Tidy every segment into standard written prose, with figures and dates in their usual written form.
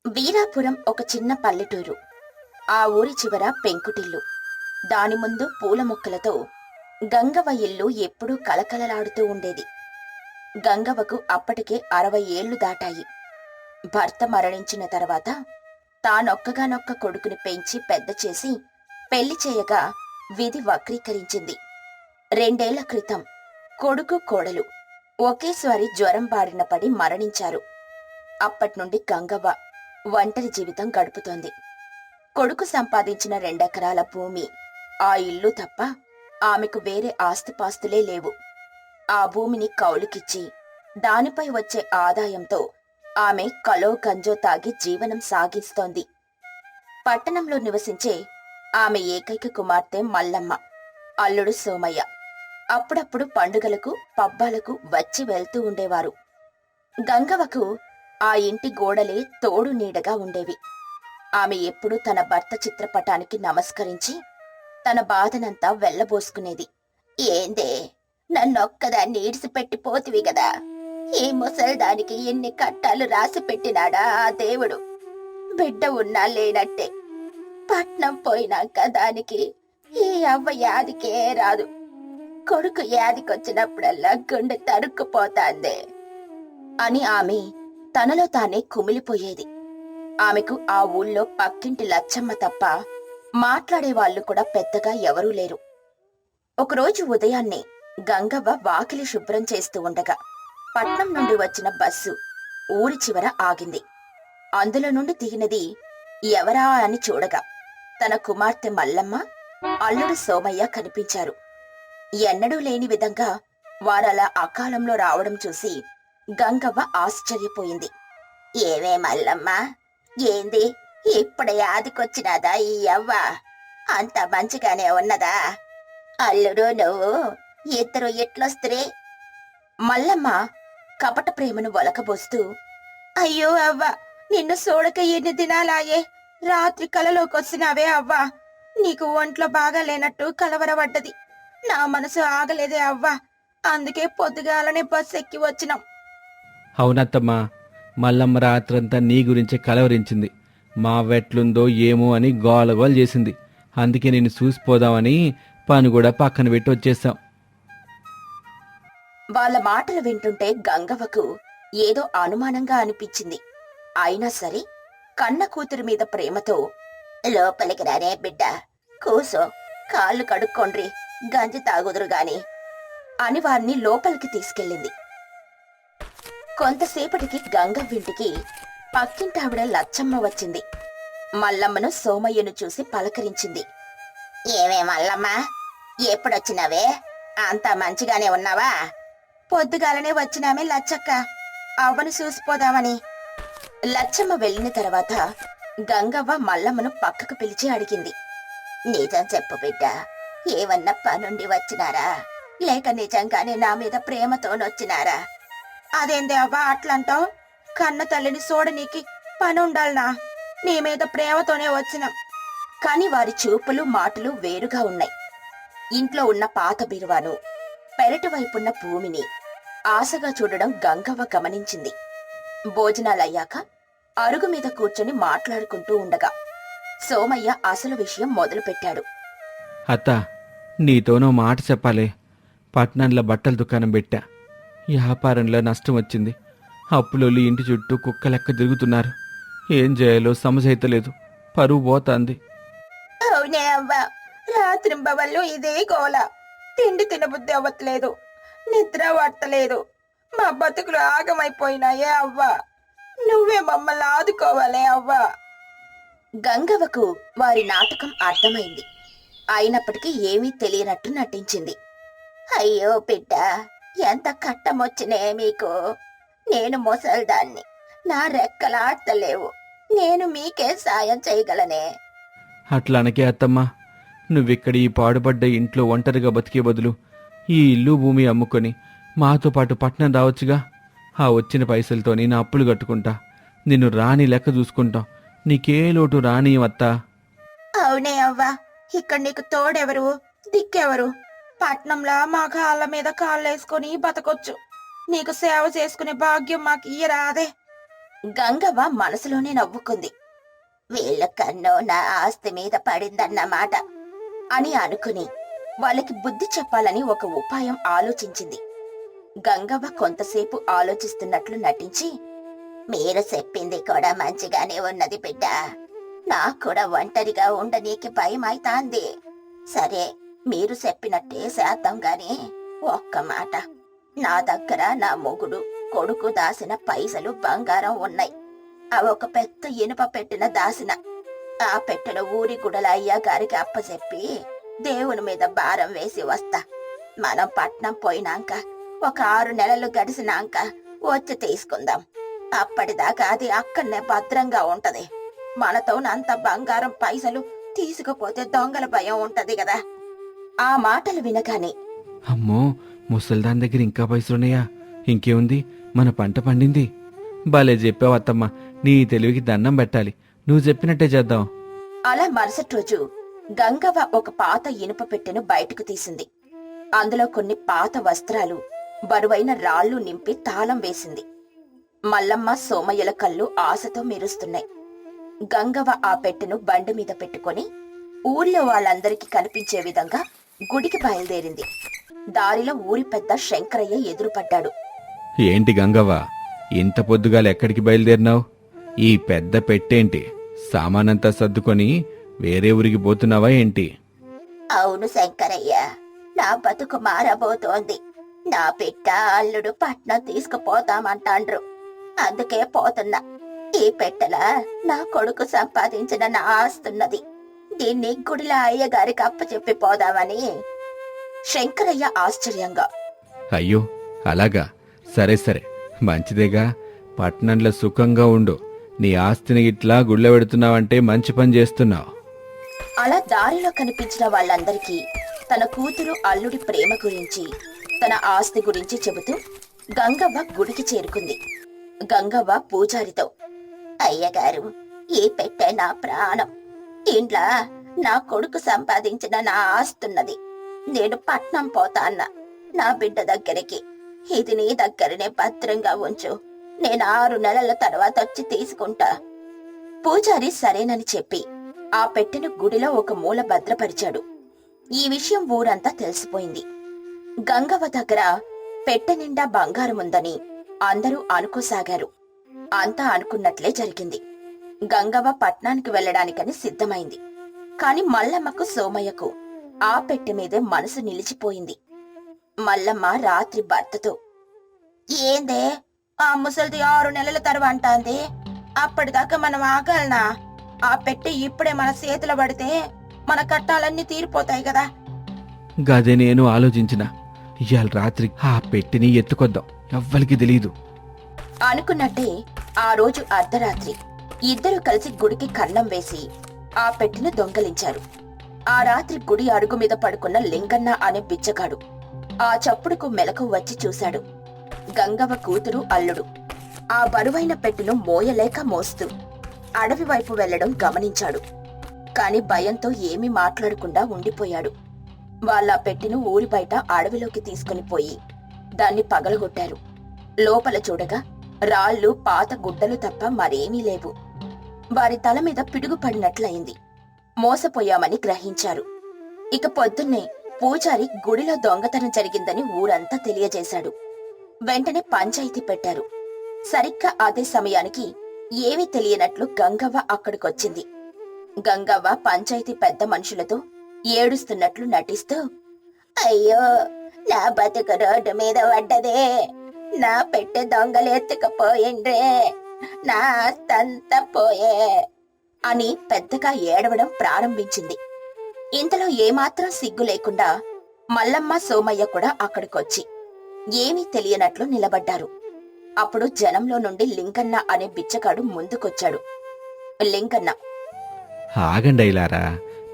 వీరాపురం ఒక చిన్న పల్లెటూరు. ఆ ఊరి చివర పెంకుటిల్లు. దాని ముందు పూల మొక్కలతో గంగవ్వ ఇల్లు ఎప్పుడూ కలకలలాడుతూ ఉండేది. గంగవ్వకు అప్పటికే 60 ఏళ్లు దాటాయి. భర్త మరణించిన తర్వాత తానొక్కగానొక్క కొడుకుని పెంచి పెద్ద చేసి పెళ్లి చేయగా విధి వక్రీకరించింది. 2 ఏళ్ల క్రితం కొడుకు కోడలు ఒకేసారి జ్వరం బారిన పడి మరణించారు. అప్పట్నుండి గంగవ్వ ఒంటరి జీవితం గడుపుతోంది. కొడుకు సంపాదించిన 2 ఎకరాల భూమి, ఆ ఇల్లు తప్ప ఆమెకు వేరే ఆస్తిపాస్తులే లేవు. ఆ భూమిని కౌలుకిచ్చి దానిపై వచ్చే ఆదాయంతో ఆమె కలో గంజో తాగి జీవనం సాగిస్తోంది. పట్టణంలో నివసించే ఆమె ఏకైక కుమార్తె మల్లమ్మ, అల్లుడు సోమయ్య అప్పుడప్పుడు పండుగలకు పబ్బాలకు వచ్చి వెళ్తూ ఉండేవారు. గంగవ్వకు ఆ ఇంటి గోడలే తోడు నీడగా ఉండేవి. ఆమె ఎప్పుడూ తన భర్త చిత్రపటానికి నమస్కరించి తన బాధనంతా వెళ్లబోసుకునేది. ఏందే, నన్నొక్కదాన్ని ఈడ్చిపెట్టిపోతివి గదా, ఈ ముసల్దానికి ఎన్ని కట్టాలు రాసి పెట్టినాడా ఆ దేవుడు. బిడ్డ ఉన్నా లేనట్టే. పట్నం పోయినాక దానికి ఈ అవ్వ యాదికే రాదు. కొడుకు యాదికొచ్చినప్పుడల్లా గుండె తరుక్కుపోతాందే అని ఆమె తనలో తానే కుమిలిపోయేది. ఆమెకు ఆ ఊళ్ళో పక్కింటి లచ్చమ్మ తప్ప మాట్లాడేవాళ్లు కూడా పెద్దగా ఎవరూ లేరు. ఒకరోజు ఉదయాన్నే గంగవ్వ వాకిలి శుభ్రం చేస్తూ ఉండగా పట్నం నుండి వచ్చిన బస్సు ఊరి చివర ఆగింది. అందులో నుండి దిగినది ఎవరా అని చూడగా తన కుమార్తె మల్లమ్మ, అల్లుడు సోమయ్య కనిపించారు. ఎన్నడూ లేని విధంగా వారలా అకాలంలో రావడం చూసి గంగవ్వ ఆశ్చర్యపోయింది. ఏవే మల్లమ్మ, ఏంది ఇప్పుడే ఆదికొచ్చినాదా ఈ అవ్వ? అంత మంచిగానే ఉన్నదా? అల్లుడు నువ్వు ఇద్దరు ఎట్లొస్తురే? మల్లమ్మ కపట ప్రేమను ఒలకబోస్తూ, అయ్యో అవ్వ, నిన్ను చూడక ఎన్ని దినాలాయే. రాత్రి కలలోకొచ్చినావే అవ్వ. నీకు ఒంట్లో బాగా లేనట్టు కలవరపడ్డది. నా మనసు ఆగలేదే అవ్వ. అందుకే పొద్దుగాలనే బస్సు ఎక్కి వచ్చినాం. అవునత్తమ్మా, మల్లమ్మ రాత్రంతా నీ గురించే కలవరించింది. మా వెట్లుందో ఏమో అని గోలగోలు చేసింది. అందుకే నేను చూసిపోదామని పని కూడా పక్కన పెట్టి వచ్చేసాం. వాళ్ళ మాటలు వింటుంటే గంగవ్వకు ఏదో అనుమానంగా అనిపించింది. అయినా సరే కన్న కూతురు మీద ప్రేమతో, లోపలికి రానే బిడ్డ, కూసో, కాళ్ళు కడుక్కోండ్రి, గంజి తాగుదురు గాని అని వారిని లోపలికి తీసుకెళ్ళింది. కొంతసేపటికి గంగవ్వింటికి పక్కింటావిడ లచ్చమ్మ వచ్చింది. మల్లమ్మను సోమయ్యను చూసి పలకరించింది. ఏమే మల్లమ్మ, ఎప్పుడొచ్చినావే? అంతా మంచిగానే ఉన్నావా? పొద్దుగాలనే వచ్చినామే లచ్చక్క, అవ్వను చూసిపోదామని. లచ్చమ్మ వెళ్ళిన తర్వాత గంగవ్వ మల్లమ్మను పక్కకు పిలిచి అడిగింది. నిజం చెప్పు బిడ్డ, ఏమన్నా పనుండి వచ్చినారా, లేక నిజంగానే నా మీద ప్రేమతోనొచ్చినారా? అదేందే అవ్వ అట్లంటావు? కన్న తల్లిని చూడనీకి పనుండాలనా? నీ మీద ప్రేమతోనే వచ్చినాం. కాని వారి చూపులు మాటలు వేరుగా ఉన్నాయి. ఇంట్లో ఉన్న పాత బిరువాను, పెరటి వైపున్న భూమిని ఆశగా చూడడం గంగవ్వ గమనించింది. భోజనాలయ్యాక అరుగు మీద కూర్చొని మాట్లాడుకుంటూ ఉండగా సోమయ్య అసలు విషయం మొదలుపెట్టాడు. అత్త, నీతోనో మాట చెప్పాలి. పట్నంలో బట్టల దుకాణం పెట్టా. వ్యాపారంలో నష్టం వచ్చింది. అప్పులోళ్ళు ఇంటి చుట్టూ కుక్కలెక్క తిరుగుతున్నారు. ఏం చేయాలో సమజైతలేదు. పరువు పోతాంది. అవునే అవ్వ, రాత్రింబవళ్ళు ఇదే గోల. తిండి తినబుద్ధి అవ్వట్లేదు, నిద్ర పట్టలేదు. మా బతుకులు ఆగమైపోయినాయే అవ్వ. నువ్వే మమ్మల్ని ఆదుకోవాలే అవ్వ. గంగవ్వకు వారి నాటకం అర్థమైంది. అయినప్పటికీ ఏమీ తెలియనట్టు నటించింది. అయ్యో బిడ్డ, ఎంత కట్టమొచ్చినే మీకు. నేను ముసల్దాన్ని, నా రెక్కలాడతలేవు. నేను మీకే సాయం చేయగలనే. అట్లా అనకే అత్తమ్మా. నువ్విక్కడ ఈ పాడుపడ్డ ఇంట్లో ఒంటరిగా బతికే బదులు ఈ ఇల్లు భూమి అమ్ముకొని మాతో పాటు పట్నం రావచ్చుగా. ఆ వచ్చిన పైసలతోని నా అప్పులు కట్టుకుంటా. నిన్ను రాని లెక్క చూసుకుంటాం. నీకే లోటు రాని అత్తా. అవునే అవ్వా, ఇక్కడ నీకు తోడెవరు, దిక్కెవరు? పట్నంలా మా కాళ్ళ మీద కాళ్ళేసుకొని బతకొచ్చు. నీకు సేవ చేసుకునే భాగ్యం మాకు ఇయ్యరాదే. గంగవ్వ మనసులోనే నవ్వుకుంది. వీళ్ళ కన్ను నా ఆస్తి మీద పడిందన్నమాట అని అనుకుని వాళ్ళకి బుద్ధి చెప్పాలని ఒక ఉపాయం ఆలోచించింది. గంగవ్వ కొంతసేపు ఆలోచిస్తున్నట్లు నటించి, మీరు చెప్పింది కూడా మంచిగానే ఉన్నది బిడ్డ. నాకు కూడా ఒంటరిగా ఉండనీకి భయమైతాంది. సరే, మీరు చెప్పినట్టే చేద్దాం గాని ఒక్క మాట. నా దగ్గర నా మొగుడు కొడుకు దాసిన పైసలు బంగారం ఉన్నాయి. అవి ఒక పెద్ద ఇనుప పెట్టెన దాసిన. ఆ పెట్టెను ఊరి గుడల అయ్యా గారికి అప్పచెప్పి దేవుని మీద భారం వేసి వస్తా. మనం పట్నం పోయినాక ఒక 6 నెలలు గడిచినాక వచ్చి తీసుకుందాం. అప్పటిదాకా అది అక్కడనే భద్రంగా ఉంటది. మనతోనంత బంగారం పైసలు తీసుకుపోతే దొంగల భయం ఉంటది కదా. ఆ మాటలు వినగానే, అమ్మో, ముసల్దాన్ దగ్గర ఇంకా పైసలున్నాయా? ఇంకేముంది, మన పంట పండింది. బాలే చెప్పావు అత్తమ్మ, నీ తెలివికి దండం పెట్టాలి. నువ్వు చెప్పినట్టే చేద్దాం. అలా మరుసటి రోజు గంగవ్వ ఒక పాత ఇనుప పెట్టెను బయటకు తీసింది. అందులో కొన్ని పాత వస్త్రాలు, బరువైన రాళ్లు నింపి తాళం వేసింది. మల్లమ్మ, సోమయ్యల కళ్ళు ఆశతో మెరుస్తున్నాయి. గంగవ్వ ఆ పెట్టెను బండి మీద పెట్టుకొని ఊర్లో వాళ్ళందరికీ కనిపించే విధంగా గుడికి బయలుదేరింది. దారిలో ఊరి పెద్ద శంకరయ్య ఎదురుపడ్డాడు. ఏంటి గంగవ్వ, ఇంత పొద్దుగాల ఎక్కడికి బయలుదేరినావు? ఈ పెద్ద పెట్టేంటి? సామానంతా సర్దుకొని వేరే ఊరికి పోతున్నావా ఏంటి? అవును శంకరయ్య, నా బతుకు మారబోతోంది. నా బిడ్డ అల్లుడు పట్నం తీసుకుపోతామంటాండ్రు. అందుకే పోతున్నా. ఈ పెట్టెల నా కొడుకు సంపాదించిన నా ఆస్తున్నది. దీన్ని గుడిలో అయ్యగారికి అప్పచెప్పి పోదామని. శంకరయ్య ఆశ్చర్యంగా, అయ్యో అలాగా, సరే సరే, మంచిదేగా. పట్నంలో సుఖంగా ఉండు. నీ ఆస్తిని ఇట్లా గుళ్ళ పెడుతున్నావంటే మంచి పని చేస్తున్నావు. అలా దారిలో కనిపించిన వాళ్ళందరికీ తన కూతురు అల్లుడి ప్రేమ గురించి, తన ఆస్తి గురించి చెబుతూ గంగవ్వ గుడికి చేరుకుంది. గంగవ్వ పూజారితో, అయ్యగారు, ఈ పెట్టె నా ప్రాణం. ఇంట్లో నా కొడుకు సంపాదించిన నా ఆస్తున్నది. నేను పట్నం పోతాన్నా నా బిడ్డ దగ్గరికి. ఇది నీ దగ్గరనే భద్రంగా ఉంచు. నేను 6 నెలల తర్వాత వచ్చి తీసుకుంటా. పూజారి సరేనని చెప్పి ఆ పెట్టెను గుడిలో ఒక మూల భద్రపరిచాడు. ఈ విషయం ఊరంతా తెలిసిపోయింది. గంగవ్వ దగ్గర పెట్టె నిండా బంగారముందని అందరూ అనుకోసాగారు. అంతా అనుకున్నట్లే జరిగింది. గంగవ్వ పట్నానికి వెళ్లడానికని సిద్ధమైంది. కాని మల్లమ్మకు, సోమయ్యకు ఆ పెట్టె మీదే మనసు నిలిచిపోయింది. మల్లమ్మ రాత్రి భర్తతో, ఏందే ఆ ముసలిది 6 నెలల తర్వాంటాంది? అప్పటిదాకా మనం ఆగాలనా? ఆ పెట్టె ఇప్పుడే మన చేతిలో పడితే మన కట్టాలన్నీ తీరిపోతాయి కదా. గదే నేను ఆలోచించిన. ఇవాళ రాత్రి ఆ పెట్టిని ఎత్తుకొద్దాం, ఎవ్వరికి తెలీదు. అనుకున్నట్టే ఆ రోజు అర్ధరాత్రి ఇద్దరు కలిసి గుడికి కన్నం వేసి ఆ పెట్టెను దొంగలించారు. ఆ రాత్రి గుడి అడుగు మీద పడుకున్న లింగన్న అనే బిచ్చగాడు ఆ చప్పుడుకు మెలకు వచ్చి చూశాడు. గంగవ్వ కూతురు, అల్లుడు ఆ బరువైన పెట్టెను మోయలేక మోస్తూ అడవి వైపు వెళ్లడం గమనించాడు. కాని భయంతో ఏమీ మాట్లాడకుండా ఉండిపోయాడు. వాళ్ళ పెట్టెను ఊరి బయట అడవిలోకి తీసుకుని పోయి దాన్ని పగలగొట్టారు. లోపల చూడగా రాళ్లు, పాత గుడ్డలు తప్ప మరేమీ లేవు. వారి తల మీద పిడుగు పడినట్లయింది. మోసపోయామని గ్రహించారు. ఇక పొద్దున్నే పూజారి గుడిలో దొంగతనం జరిగిందని ఊరంతా తెలియజేశాడు. వెంటనే పంచాయితీ పెట్టారు. సరిగ్గా అదే సమయానికి ఏమీ తెలియనట్లు గంగవ్వ అక్కడికొచ్చింది. గంగవ్వ పంచాయితీ పెద్ద మనుషులతో ఏడుస్తున్నట్లు నటిస్తూ, అయ్యో, నా బతుకు రోడ్డు మీద పడ్డదే. నా పెట్టె దొంగలు ఎత్తుకుపోయిండ్రే. నా ఆస్తంతా పోయే అని పెద్దగా ఏడవడం ప్రారంభించింది. ఇంతలో ఏమాత్రం సిగ్గు లేకుండా మల్లమ్మ, సోమయ్య కూడా అక్కడికొచ్చి ఏమీ తెలియనట్లు నిలబడ్డారు. అప్పుడు జనంలో నుండి లింగన్న అనే బిచ్చగాడు ముందుకొచ్చాడు. లింగన్న, ఆగండైలారా,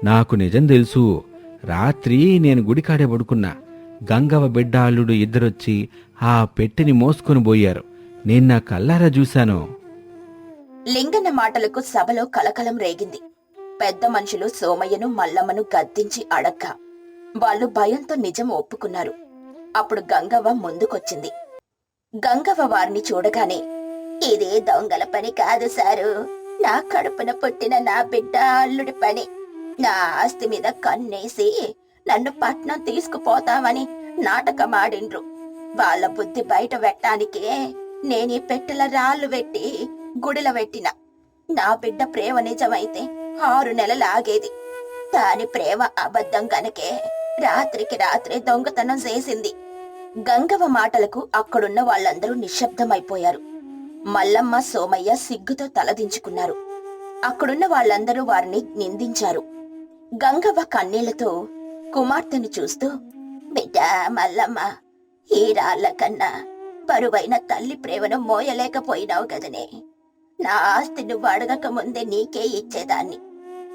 నాకు నిజం తెలుసు. రాత్రి నేను గుడికాడే పడుకున్నా. గంగవ్వ బిడ్డ అల్లుడు ఇద్దరొచ్చి ఆ పెట్టెని మోసుకొని పోయారు. నేను నా కల్లారా చూశాను. లింగన్న మాటలకు సభలో కలకలం రేగింది. పెద్ద మనుషులు సోమయ్యను, మల్లమ్మను గద్దించి అడగ్గా వాళ్ళు భయంతో నిజం ఒప్పుకున్నారు. అప్పుడు గంగవ్వ ముందుకొచ్చింది. గంగవ్వ వారిని చూడగానే, ఇదే దొంగల పని కాదు సారు. నా కడుపున పుట్టిన నా బిడ్డ అల్లుడి పని. నా ఆస్తి మీద కన్నేసి నన్ను పట్నం తీసుకుపోతామని నాటకమాడిండ్రు. వాళ్ళ బుద్ధి బయట పెట్టడానికే నేనీ పెట్టెల రాళ్ళు పెట్టి గుడిలో పెట్టిన. నా బిడ్డ ప్రేమ నిజమైతే 6 నెలలు ఆగేది. దాని ప్రేమ అబద్ధం గనకే రాత్రికి రాత్రే దొంగతనం చేసింది. గంగవ్వ మాటలకు అక్కడున్న వాళ్ళందరూ నిశ్శబ్దమైపోయారు. మల్లమ్మ, సోమయ్య సిగ్గుతో తలదించుకున్నారు. అక్కడున్న వాళ్ళందరూ వారిని నిందించారు. గంగవ్వ కన్నీళ్లతో కుమార్తెను చూస్తూ, బిడ్డా మల్లమ్మ, ఈ రాళ్ల కన్నా బరువైన తల్లి ప్రేమను మోయలేకపోయినావు గదనే. నా ఆస్తి నువ్వు అడగక ముందే నీకే ఇచ్చేదాన్ని.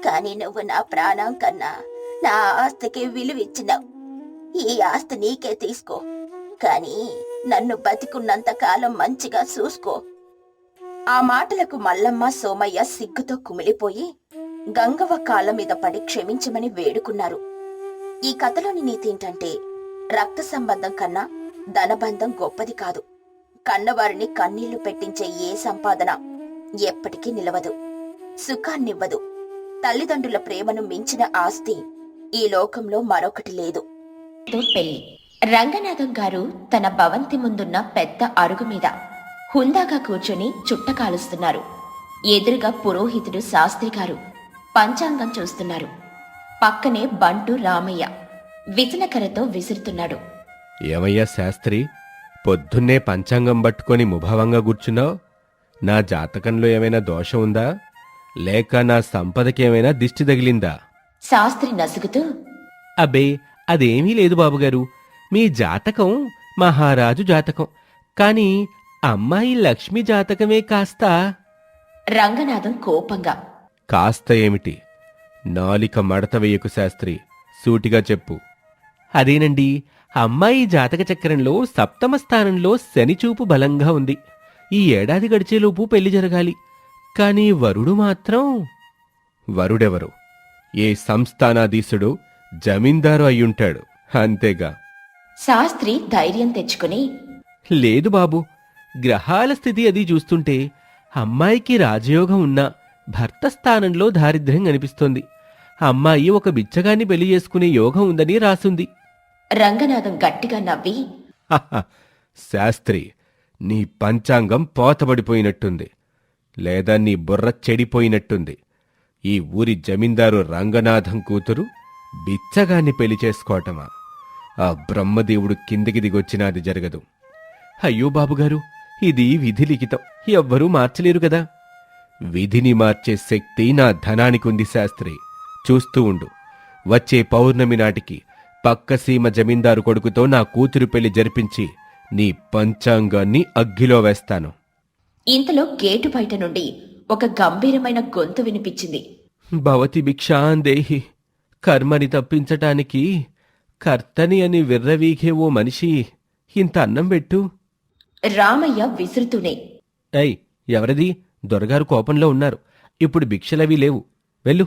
కాని నువ్వు నా ప్రాణం కన్నా నా ఆస్తికి విలువిచ్చినావు. ఈ ఆస్తి నీకే తీసుకో, కాని నన్ను బతికున్నంత కాలం మంచిగా చూసుకో. ఆ మాటలకు మల్లమ్మ, సోమయ్య సిగ్గుతో కుమిలిపోయి గంగవ్వ కాళ్ళ మీద పడి క్షమించమని వేడుకున్నారు. ఈ కథలోని నీతి ఏంటంటే, రక్త సంబంధం కన్నా ధనబంధం గొప్పది కాదు. కన్నవారిని కన్నీళ్లు పెట్టించే ఏ సంపాదన ఎప్పటికీ నిలవదు, సుఖాన్నివ్వదు. తల్లిదండ్రుల ప్రేమను మించిన ఆస్తి ఈ లోకంలో మరొకటి లేదు. పెళ్లి. రంగనాథం గారు తన భవంతి ముందున్న పెద్ద అరుగు మీద హుందాగా కూర్చొని చుట్ట కాలుస్తున్నారు. ఎదురుగా పురోహితుడు శాస్త్రి గారు పంచాంగం చూస్తున్నారు. పక్కనే బంటు రామయ్య విజనకరతో విసురుతున్నాడు. ఏమయ్యా శాస్త్రి, పొద్దున్నే పంచాంగం పట్టుకొని ముభావంగా కూర్చున్నావు? నా జాతకంలో ఏమైనా దోషం ఉందా, లేక నా సంపదకేమైనా దిష్టి తగిలిందా? శాస్త్రి నసుగుతూ, అబ్బే, అదేమీ లేదు బాబుగారు. మీ జాతకం మహారాజు జాతకం, కాని అమ్మాయి లక్ష్మి జాతకమే కాస్త. రంగనాథం కోపంగా, కాస్త ఏమిటి? నాలిక మడత వేయకు శాస్త్రి, సూటిగా చెప్పు. అదేనండి, అమ్మాయి జాతక చక్రంలో సప్తమ స్థానంలో శనిచూపు బలంగా ఉంది. ఈ ఏడాది గడిచేలోపు పెళ్లి జరగాలి. కాని వరుడు మాత్రం. వరుడెవరు? ఏ సంస్థానాధీశుడు జమీందారు అయ్యుంటాడు, అంతేగా. శాస్త్రి ధైర్యం తెచ్చుకుని, లేదు బాబు, గ్రహాల స్థితి అది చూస్తుంటే అమ్మాయికి రాజయోగం ఉన్నా భర్త స్థానంలో దారిద్ర్యం కనిపిస్తోంది. అమ్మాయి ఒక బిచ్చగాన్ని పెళ్లి చేసుకునే యోగం ఉందని రాసుంది. రంగనాథం గట్టిగా నవ్వి, హహ, శాస్త్రి, నీ పంచాంగం పోతబడిపోయినట్టుంది, లేదా నీ బుర్ర చెడిపోయినట్టుంది. ఈ ఊరి జమీందారు రంగనాథం కూతురు బిచ్చగాన్ని పెళ్లి చేసుకోవటమా? ఆ బ్రహ్మదేవుడు కిందికి దిగొచ్చినా అది జరగదు. అయ్యో బాబుగారు, ఇది విధి లిఖితం, ఎవ్వరూ మార్చలేరు కదా. విధిని మార్చే శక్తి నా ధనానికుంది శాస్త్రి. చూస్తూ ఉండు, వచ్చే పౌర్ణమి నాటికి పక్క సీమ జమీందారు కొడుకుతో నా కూతురు పెళ్లి జరిపించి నీ పంచాంగాన్ని అగ్గిలో వేస్తాను. ఇంతలో గేటు బయట నుండి ఒక గంభీరమైన గొంతు వినిపించింది. భవతి భిక్షాందేహి, కర్మని తప్పించటానికి కర్తని అని విర్రవీగే ఓ మనిషి ఇంత అన్నం పెట్టు. రామయ్య విసురుతూనే, ఏయ్, ఎవరిది? దొరగారు కోపంలో ఉన్నారు. ఇప్పుడు భిక్షలవి లేవు, వెళ్ళు.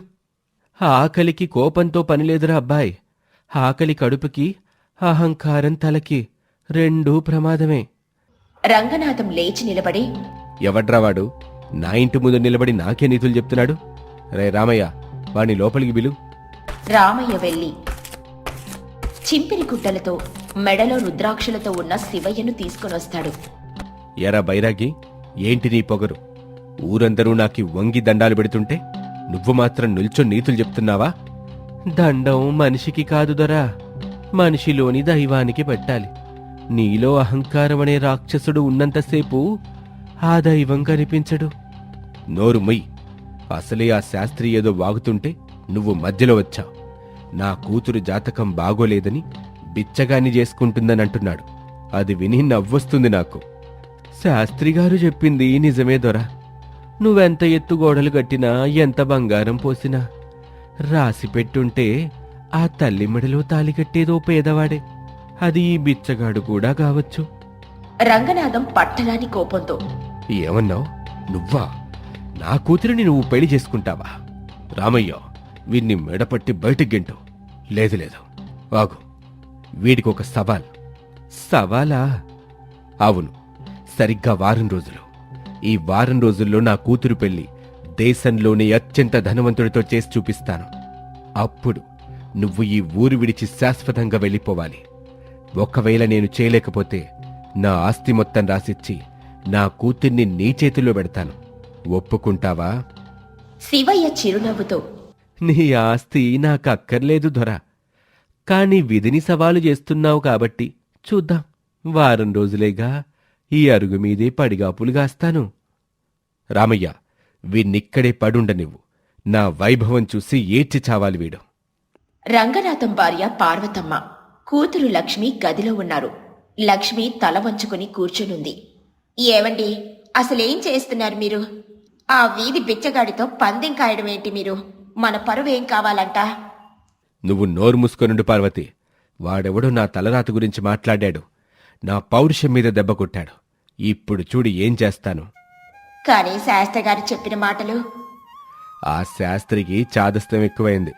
ఆకలికి కోపంతో పనిలేదురా అబ్బాయ్. ఆకలి కడుపుకి, అహంకారం తలకి, రెండూ ప్రమాదమే. రంగనాథం లేచి నిలబడి, ఎవడ్రావాడు నా ఇంటి ముందు నిలబడి నాకే నీతులు చెప్తున్నాడు? రే రామయ్య, వాణ్ణి లోపలికి బిలు. రామయ్య వెళ్ళి చింపిరి గుడ్డలతో మెడలో రుద్రాక్షలతో ఉన్న శివయ్యను తీసుకొనొస్తాడు. ఎరా బైరాగి, ఏంటి నీ పొగరు? ఊరందరూ నాకి వంగి దండాలు పెడుతుంటే నువ్వు మాత్రం నిల్చొని నీతులు చెప్తున్నావా? దండం మనిషికి కాదు దొరా, మనిషిలోని దైవానికి పెట్టాలి. నీలో అహంకారమనే రాక్షసుడు ఉన్నంతసేపు ఆ దైవం కనిపించడు. నోరు మొయ్. అసలే ఆ శాస్త్రి ఏదో వాగుతుంటే నువ్వు మధ్యలో వచ్చావు. నా కూతురు జాతకం బాగోలేదని బిచ్చగాన్ని చేసుకుంటుందని అంటున్నాడు. అది విని నవ్వొస్తుంది నాకు. శాస్త్రిగారు చెప్పింది నిజమే దొరా. నువ్వెంత ఎత్తు గోడలు కట్టినా, ఎంత బంగారం పోసినా, రాసి పెట్టుంటే ఆ తల్లి మెడలో తాలి కట్టేదో పేదవాడే. అది ఈ బిచ్చగాడు కూడా కావచ్చు. రంగనాథం పట్టరాని కోపంతో, ఏమన్నావు? నువ్వా? నా కూతురిని నువ్వు పెళ్లి చేసుకుంటావా? రామయ్య, వీణ్ణి మెడపట్టి బయటికి గెంటు. లేదు లేదు, ఆగు. వీడికొక సవాల్. సవాలా? అవును, సరిగ్గా వారం రోజులు ఈ వారం రోజుల్లో నా కూతురు పెళ్లి దేశంలోనే అత్యంత ధనవంతుడితో చేసి చూపిస్తాను. అప్పుడు నువ్వు ఈ ఊరు విడిచి శాశ్వతంగా వెళ్ళిపోవాలి. ఒకవేళ నేను చేయలేకపోతే నా ఆస్తి మొత్తం రాసిచ్చి నా కూతుర్ని నీ చేతిలో పెడతాను. ఒప్పుకుంటావా? శివయ్య చిరునవ్వుతో, నీ ఆస్తి నాకక్కర్లేదు దొర. కాని విధిని సవాలు చేస్తున్నావు కాబట్టి చూద్దాం. వారం రోజులేగా, ఈ అరుగు మీదే పడిగాపులు గాస్తాను. రామయ్య, వీణ్ణిక్కడే పడుండనివ్వు. నా వైభవం చూసి ఏడ్చి చావాలి వీడు. రంగనాథం భార్య పార్వతమ్మ, కూతురు లక్ష్మి గదిలో ఉన్నారు. లక్ష్మి తల వంచుకుని కూర్చునుంది. ఏవండి, అసలేం చేస్తున్నారు మీరు? ఆ వీధి బిచ్చగాడితో పందెం కాయడమేంటి మీరు? మన పరువేం కావాలంట? నువ్వు నోరు మూసుకొనుండు పార్వతి. వాడెవడో నా తలరాత గురించి మాట్లాడాడు. నా పౌరుషం మీద దెబ్బ కొట్టాడు. ఇప్పుడు చూడు ఏం చేస్తాను. కానీ శాస్త్రగారు చెప్పిన మాటలు. ఆ శాస్త్రికి చాదస్తం ఎక్కువైంది.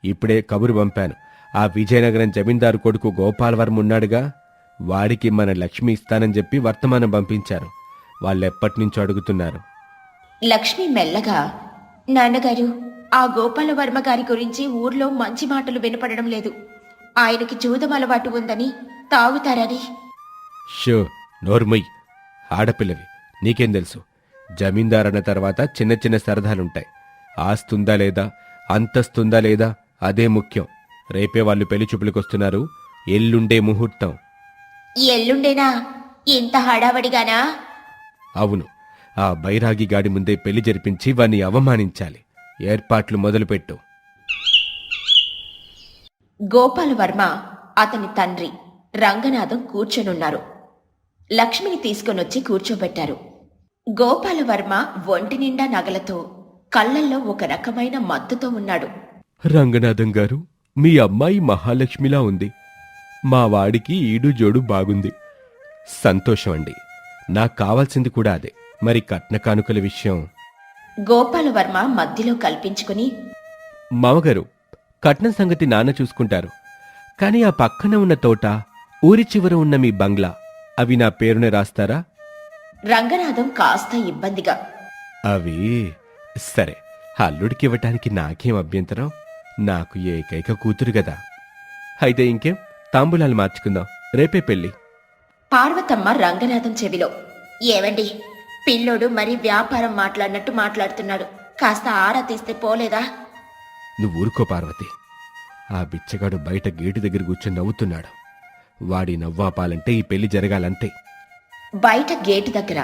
ఇప్పుడే కబురు పంపాను. ఆ విజయనగరం జమీందారు కొడుకు గోపాలవర్మ ఉన్నాడుగా, వాడికి మన లక్ష్మి ఇస్తానని చెప్పి వర్తమానం పంపించారు. వాళ్ళెప్పటినుంచో అడుగుతున్నారు. లక్ష్మి మెల్లగా, నాన్నగారు, ఆ గోపాలవర్మ గారి గురించి ఊర్లో మంచి మాటలు వినపడడం లేదు. ఆయనకి జూదం అలవాటు ఉందని, తాగుతారని. షో, నోర్మయ్. ఆడపిల్లవి, నీకేం తెలుసు? జమీందారన్న తర్వాత చిన్న చిన్న సరదాలుంటాయి. ఆస్తుందా లేదా, అంతస్తుందా లేదా, అదే ముఖ్యం. రేపే వాళ్ళు పెళ్లి చూపులకొస్తున్నారు. ఎల్లుండే ముహూర్తం. ఎల్లుండేనా? ఇంత హడావడిగానా? అవును. ఆ బైరాగి గాడి ముందే పెళ్లి జరిపించి వాణ్ణి అవమానించాలి. ఏర్పాట్లు మొదలుపెట్టు. గోపాలవర్మ, అతని తండ్రి రంగనాథం కూర్చొనున్నారు. లక్ష్మిని తీసుకొనొచ్చి కూర్చోబెట్టారు. గోపాలవర్మ ఒంటి నిండా నగలతో, కళ్ళల్లో ఒక రకమైన మత్తుతో ఉన్నాడు. రంగనాథం గారు, మీ అమ్మాయి మహాలక్ష్మిలా ఉంది. మా వాడికి ఈడు జోడు బాగుంది. సంతోషం అండి. నాకు కావాల్సింది కూడా అదే. మరి కట్న కానుకల విషయం? గోపాలవర్మ మధ్యలో కల్పించుకుని, మామగారు, కట్నం సంగతి నాన్న చూసుకుంటారు. కాని ఆ పక్కన ఉన్న తోట, ఊరి చివర ఉన్న మీ బంగ్లా, అవి నా పేరునే రాస్తారా? రంగనాథం కాస్త ఇబ్బందిగా, అవి సరే, అల్లుడికివ్వటానికి నాకేం అభ్యంతరం? నాకు ఏకైక కూతురు గదా. అయితే ఇంకేం, తాంబూలాలు మార్చుకుందాం. రేపే పెళ్ళి. పార్వతమ్మ రంగనాథం చెవిలో, ఏవండి, పిల్లోడు మరి వ్యాపారం మాట్లాడినట్టు మాట్లాడుతున్నాడు. కాస్త ఆరా తీస్తే పోలేదా? నువ్వు ఊరుకో పార్వతి. ఆ బిచ్చగాడు బయట గేటు దగ్గర కూర్చొని నవ్వుతున్నాడు. వాడి నవ్వాపాలంటే ఈ పెళ్లి జరగాలంతే. బయట గేటు దగ్గర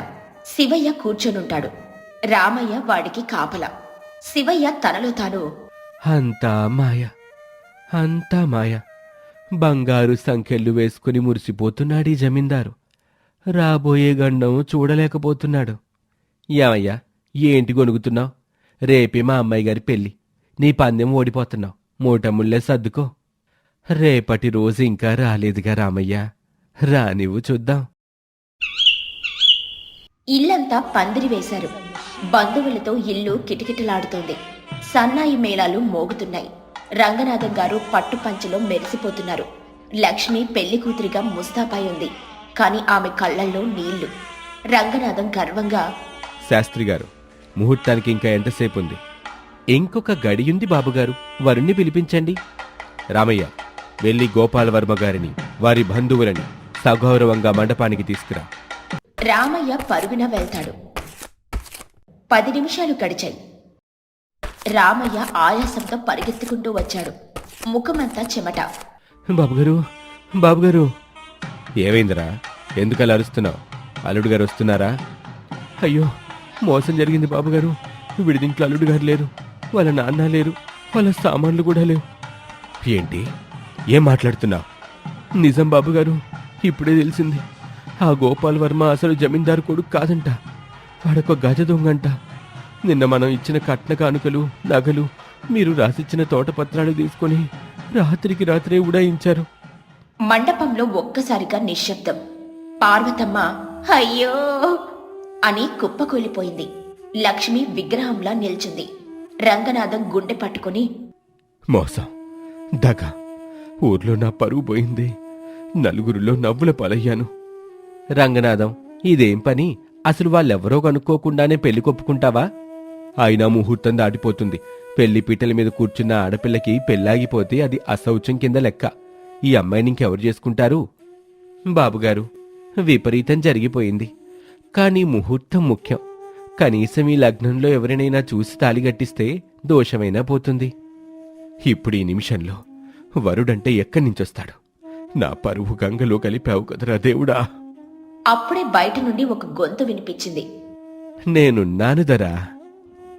శివయ్య కూర్చొనుంటాడు. రామయ్య వాడికి కాపలా. శివయ్య తనలో తాను, అంతా మాయ, అంతా మాయ. బంగారు సంఖ్యలు వేసుకుని మురిసిపోతున్నాడు ఈ జమీందారు. రాబోయే గండం చూడలేకపోతున్నాడు. ఏమయ్యా, ఏంటి గొనుగుతున్నావు? రేపే మా అమ్మాయి గారి పెళ్లి. నీ పందెం ఓడిపోతున్నావు. మూటముళ్ళే సర్దుకో. రేపటి రోజు ఇంకా రాలేదుగా రామయ్య. రానివ్వు చూద్దాం. ఇల్లంతా పందిరి వేశారు. బంధువులతో ఇల్లు కిటకిటలాడుతోంది. సన్నాయి మేళాలు మోగుతున్నాయి. రంగనాథం గారు పట్టు పంచెలో మెరిసిపోతున్నారు. లక్ష్మి పెళ్లి కూతురిగా ముస్తాపై ఉంది. కాని ఆమె కళ్లల్లో నీళ్లు. రంగనాథం గర్వంగా, శాస్త్రి గారు, ముహూర్తానికి ఇంకా ఎంతసేపు ఉంది? ఇంకొక గడియుంది బాబుగారు. వరుణ్ణి పిలిపించండి. రామయ్య, వెళ్ళి గోపాలవర్మ గారిని, వారి బంధువులని సగౌరవంగా మండపానికి తీసుకురా. రామయ్య పరుగున వెళ్తాడు. 10 నిమిషాలు గడిచాయి. రామయ్య ఆయాసంతో పరిగెత్తుకుంటూ వచ్చాడు. ముఖమంతా చెమట. బాబుగారు, బాబుగారు. ఏమైందిరా? ఎందుకలా అరుస్తున్నావు? అల్లుడు గారు వస్తున్నారా? అయ్యో, మోసం జరిగింది బాబుగారు. విడిదింట్లో అల్లుడు గారు లేరు, వాళ్ళ నాన్న లేరు, వాళ్ళ సామాన్లు కూడా లేవు. ఏంటి? ఏం మాట్లాడుతున్నావు? నిజం బాబుగారు, ఇప్పుడే తెలిసింది. ఆ గోపాల్ వర్మ అసలు జమీందారు కొడుకు కాదంట. వాడొక గజ దొంగంట. నిన్న మనం ఇచ్చిన కట్న కానుకలు, నగలు, మీరు రాసిచ్చిన తోటపత్రాలు తీసుకొని రాత్రికి రాత్రే ఉడాయించారు. మండపంలో ఒక్కసారిగా నిశ్శబ్దం. పార్వతమ్మ అయ్యో అని కుప్పకూలిపోయింది. లక్ష్మి విగ్రహంలా నిల్చుంది. రంగనాథం గుండె పట్టుకుని, మోసం, దగ, ఊర్లో నా పరువు పోయింది. నలుగురిలో నవ్వుల పాలయ్యాను. రంగనాథం, ఇదేం పని? అసలు వాళ్ళెవరో కనుక్కోకుండానే పెళ్లి కొప్పుకుంటావా? అయినా ముహూర్తం దాటిపోతుంది. పెళ్లి పీటల మీద కూర్చున్న ఆడపిల్లకి పెళ్ళాగిపోతే అది అశౌచం కింద లెక్క. ఈ అమ్మాయిని ఇంకెవరు చేసుకుంటారు? బాబుగారు, విపరీతం జరిగిపోయింది. కానీ ముహూర్తం ముఖ్యం. కనీసం ఈ లగ్నంలో ఎవరినైనా చూసి తాళిగట్టిస్తే దోషమైనా పోతుంది. ఇప్పుడు ఈ నిమిషంలో వరుడంటే ఎక్కడి నుంచొస్తాడు? నా పరువు గంగలో కలిపావు కదరా దేవుడా. అప్పుడే బయట నుండి ఒక గొంతు వినిపించింది. నేనున్నాను దరా.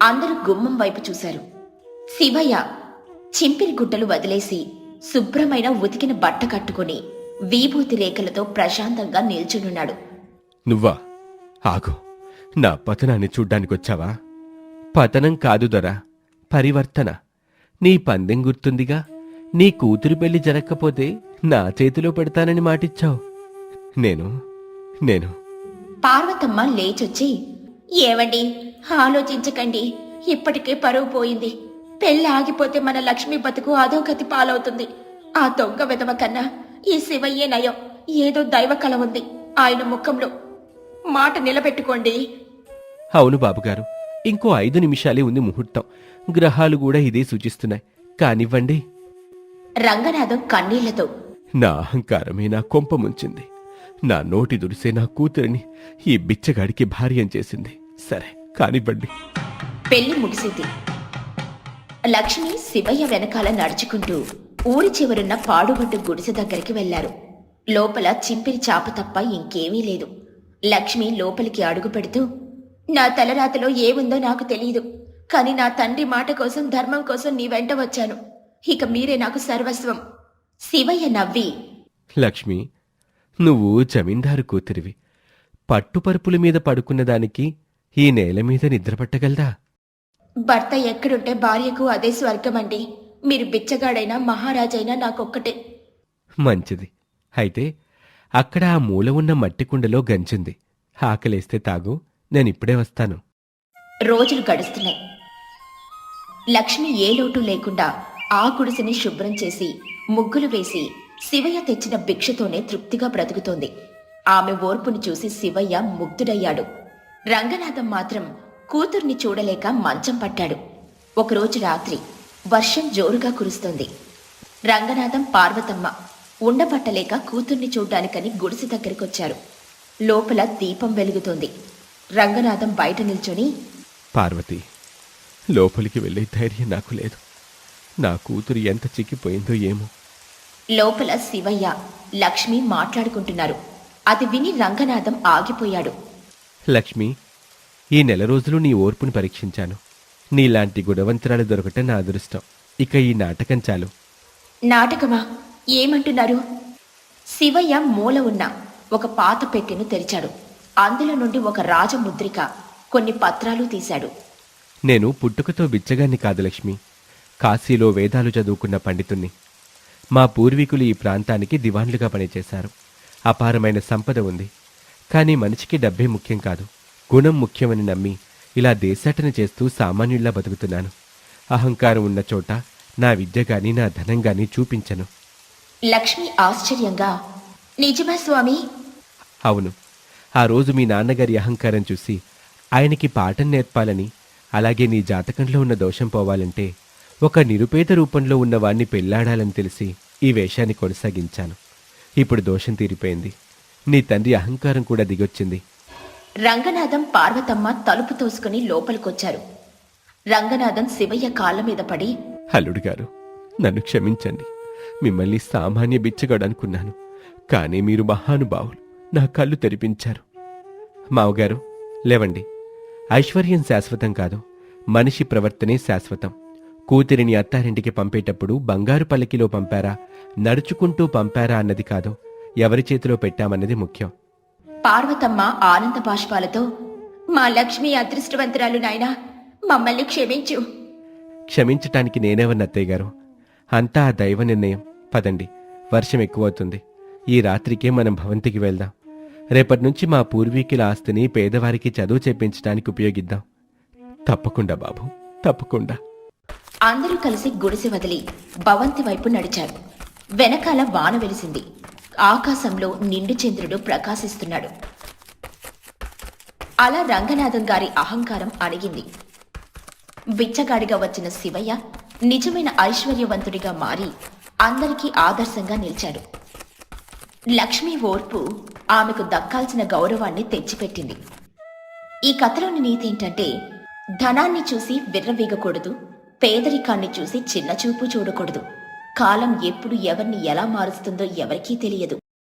అందరూ గుమ్మం వైపు చూశారు. శివయ్య చింపిరి గుడ్డలు వదిలేసి శుభ్రమైన ఉతికిన బట్ట కట్టుకుని విభూతి రేఖలతో ప్రశాంతంగా నిల్చునున్నాడు. నువ్వా? ఆగు. నా పతనాన్ని చూడ్డానికొచ్చావా? పతనం కాదు దొరా, పరివర్తన. నీ పందెం గుర్తుందిగా? నీ కూతురు పెళ్లి జరగకపోతే నా చేతిలో పెడతానని మాటిచ్చావు. నేను పార్వతమ్మ లేచొచ్చి, ఏవండి, ఆలోచించకండి. ఇప్పటికే పరువు పోయింది. పెళ్ళి ఆగిపోతే మన లక్ష్మి బతుకు అధోగతి పాలవుతుంది. ఆ దొంగ విధవ కన్నా ఈ శివయ్యే నయం. ఏదో దైవ కళ ఉంది ఆయన ముఖంలో. మాట నిలబెట్టుకోండి. అవును బాబుగారు, ఇంకో 5 నిమిషాలే ఉంది ముహూర్తం. గ్రహాలు కూడా ఇదే సూచిస్తున్నాయి. కానివ్వండి. రంగనాథం కన్నీళ్లతో, నా అహంకారమే నా కొంప ముంచింది. నా నోటి దురిసే నా కూతురిని ఈ బిచ్చగాడికి భార్యం చేసింది. సరే, కానివ్వండి. పెళ్లి ముగిసింది. లక్ష్మి శివయ్య వెనకాల నడుచుకుంటూ ఊరి చివరున్న పాడుబడ్డ గుడిసె దగ్గరికి వెళ్లారు. లోపల చింపిరి చాప తప్ప ఇంకేమీ లేదు. లక్ష్మి లోపలికి అడుగు పెడుతూ, నా తలరాతలో ఏముందో నాకు తెలియదు, కాని నా తండ్రి మాట కోసం, ధర్మం కోసం నీ వెంట వచ్చాను. ఇక మీరే నాకు సర్వస్వం. శివయ్య నవ్వి, లక్ష్మి, నువ్వు జమీందారు కూతురివి. పట్టుపరుపుల మీద పడుకున్నదానికి ఈ నేల మీద నిద్రపట్టగలదా? భర్త ఎక్కడుంటే భార్యకు అదే స్వర్గమండి. మీరు బిచ్చగాడైనా మహారాజైనా నాకొక్కటే. మంచిది. అయితే అక్కడ ఆ మూల ఉన్న మట్టి కుండలో గంచింది. ఆకలేస్తే తాగు, నేనిప్పుడే వస్తాను. రోజులు గడుస్తున్నాయి. లక్ష్మి ఏ లోటు లేకుండా ఆ గుడిసెని శుభ్రం చేసి ముగ్గులు వేసి శివయ్య తెచ్చిన భిక్షతోనే తృప్తిగా బ్రతుకుతోంది. ఆమె ఓర్పుని చూసి శివయ్య ముగ్ధుడయ్యాడు. రంగనాథం మాత్రం కూతుర్ని చూడలేక మంచం పట్టాడు. ఒకరోజు రాత్రి వర్షం జోరుగా కురుస్తోంది. రంగనాథం, పార్వతమ్మ ఉండబట్టలేక కూతుర్ని చూడ్డానికని గుడిసె దగ్గరికొచ్చారు. లోపల దీపం వెలుగుతోంది. రంగనాథం బయట నిల్చొని, పార్వతి, లోపలికి వెళ్ళే ధైర్యం నాకు లేదు. నా కూతురు ఎంత చిక్కిపోయిందో ఏమో. లోపల శివయ్య, లక్ష్మి మాట్లాడుకుంటున్నారు. అది విని రంగనాథం ఆగిపోయాడు. లక్ష్మి, ఈ 1 నెల రోజులు నీ ఓర్పుని పరీక్షించాను. నీలాంటి గుణవంతురాలు దొరకటం నా అదృష్టం. ఇక ఈ నాటకం చాలు. నాటకమా? ఏమంటున్నారు? శివయ్య మూల ఉన్న ఒక పాత పెట్టెను తెరిచాడు. అందులో నుండి ఒక రాజముద్రిక, కొన్ని పత్రాలు తీశాడు. నేను పుట్టుకతో బిచ్చగాన్ని కాదు లక్ష్మి. కాశీలో వేదాలు చదువుకున్న పండితుణ్ణి. మా పూర్వీకులు ఈ ప్రాంతానికి దివాన్లుగా పనిచేశారు. అపారమైన సంపద ఉంది. కానీ మనిషికి డబ్బే ముఖ్యం కాదు, గుణం ముఖ్యమని నమ్మి ఇలా దేశాటన చేస్తూ సామాన్యుల్లా బతుకుతున్నాను. అహంకారం ఉన్న చోట నా విద్య గాని నా ధనం గాని చూపించను. లక్ష్మి ఆశ్చర్యంగా, నిజమా స్వామి? అవును. ఆ రోజు మీ నాన్నగారి అహంకారం చూసి ఆయనకి పాఠం నేర్పాలని, అలాగే నీ జాతకంలో ఉన్న దోషం పోవాలంటే ఒక నిరుపేద రూపంలో ఉన్నవాణ్ణి పెళ్లాడాలని తెలిసి ఈ వేషాన్ని కొనసాగించాను. ఇప్పుడు దోషం తీరిపోయింది. నీ తండ్రి అహంకారం కూడా దిగొచ్చింది. రంగనాథం, పార్వతమ్మ తలుపు తోసుకుని లోపలికొచ్చారు. రంగనాథం శివయ్య కాళ్ళ మీద పడి, అల్లుడు గారు, నన్ను క్షమించండి. మిమ్మల్ని సామాన్య బిచ్చగాడనుకున్నాను. కానీ మీరు మహానుభావులు. నా కళ్ళు తెరిపించారు. మావగారు, లేవండి. ఐశ్వర్యం శాశ్వతం కాదు, మనిషి ప్రవర్తనే శాశ్వతం. కూతురిని అత్తారింటికి పంపేటప్పుడు బంగారు పల్లకిలో పంపారా, నడుచుకుంటూ పంపారా అన్నది కాదు, ఎవరి చేతిలో పెట్టామన్నది ముఖ్యం. పార్వతమ్మ ఆనంద బాష్పాలతో, మా లక్ష్మి అదృష్టవంతురాలు నాయనా, మమ్మల్ని క్షమించు. క్షమించటానికి నేనేవన్న అత్తయ్య గారు, అంతా ఆ దైవ నిర్ణయం. పదండి, వర్షం ఎక్కువవుతుంది. ఈ రాత్రికే మనం భవంతికి వెళ్దాం. రేపటి నుంచి మా పూర్వీకుల ఆస్తిని పేదవారికి చదువు చెప్పించడానికి ఉపయోగిద్దాం. తప్పకుండా బాబు, తప్పకుండా. అందరూ కలిసి గుడిసె వదిలి భవంతి వైపు నడిచారు. వెనకాల వాన వెలిసింది. ఆకాశంలో నిండు చంద్రుడు ప్రకాశిస్తున్నాడు. అలా రంగనాథం గారి అహంకారం అణిగింది. బిచ్చగాడిగా వచ్చిన శివయ్య నిజమైన ఐశ్వర్యవంతుడిగా మారి అందరికీ ఆదర్శంగా నిలిచాడు. లక్ష్మి ఓర్పు ఆమెకు దక్కాల్సిన గౌరవాన్ని తెచ్చిపెట్టింది. ఈ కథలోని నీతి ఏంటంటే, ధనాన్ని చూసి విర్రవీగకూడదు, పేదరికాన్ని చూసి చిన్నచూపు చూడకూడదు. కాలం ఎప్పుడు ఎవరిని ఎలా మారుస్తుందో ఎవరికీ తెలియదు.